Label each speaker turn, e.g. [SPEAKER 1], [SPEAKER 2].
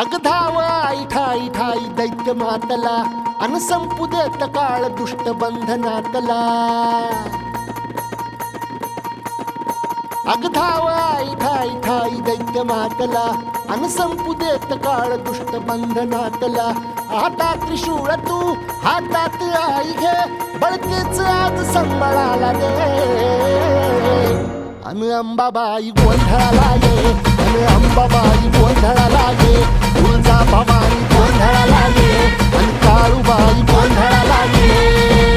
[SPEAKER 1] अग धाव आई ठाई ठाई दैत्य मातला अन संपू देत काळ दुष्ट बंधनातला. अग धाव आई ठाई ठाई दैत्य मातला अन संपू देत काळ दुष्ट बंधनातला. आता त्रिशूळ तू हातात आई घे बळकेच आज संबळाला दे. अन अंबाबाई गोंधळाला ये अन अंबाबाई गोंधळाला ये. तुळजा भवानी गोंधळाला ये अन काळूबाई गोंधळाला ये.